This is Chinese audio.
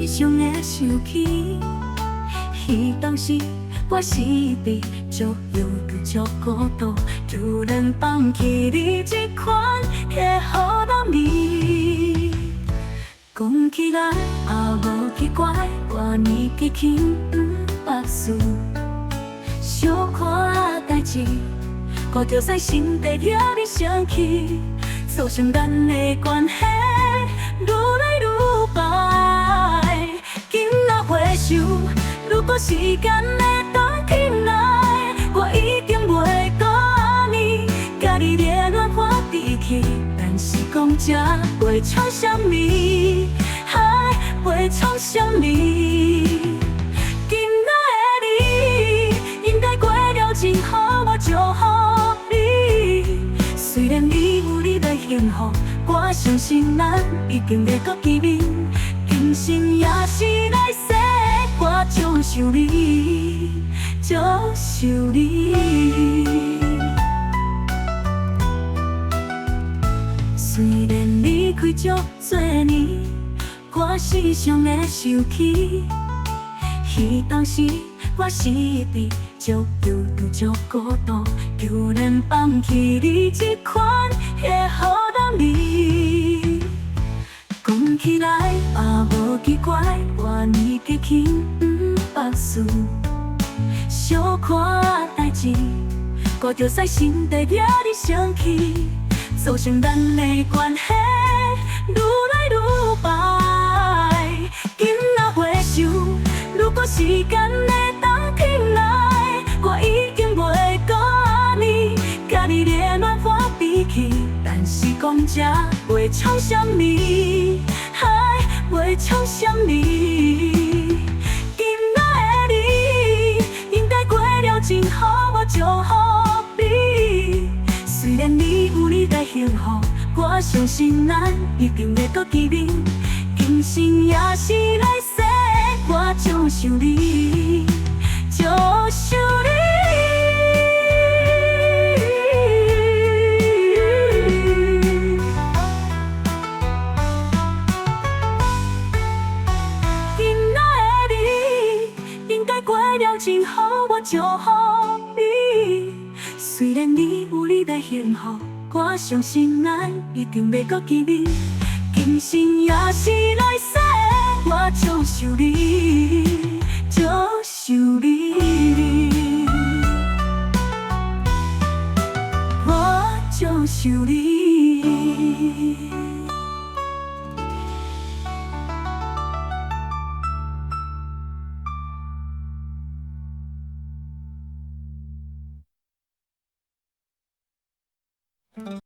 常的想起，彼当时我是伫足犹豫足孤独，突然放弃你这款的好男儿。讲起来也无奇怪，我年纪轻不捌事，小可代志，顾着使心地惹你生气，造成咱的关系愈来愈歹。今仔回想，如果时间会倒转来，我一定袂搁安尼，甲你恋恋发脾气。但是讲这会创啥物？嗨，会创啥物？今仔的你，应该过了真好，我祝福你。虽然你有你的幸福，我相信咱一定会搁见面。今生也是来世，我祝寿你，祝寿你。虽然离开足多年，我时常会想起，彼当时我是伫足犹豫足孤独，突然放弃你这款的好男儿。讲起来也无奇怪，我年纪轻不捌事，小可代志，顾着使心地惹你生气，造成咱的关系愈来愈歹。今仔回想，如果时间会倒转来，我一定袂搁安尼，甲你恋恋发脾气。但是讲这会创啥物？嗨，会创啥物？今仔的你，应该过了真好，我祝福你。虽然你有你的幸福，我相信咱一定会搁见面。今生也是来世，我祝寿你，祝寿你。今仔的你，应该过了真好，我祝福你。虽然你有你的幸福，我相信咱一定会搁见面。今生也是来世，我祝寿你，祝寿你，我祝寿你。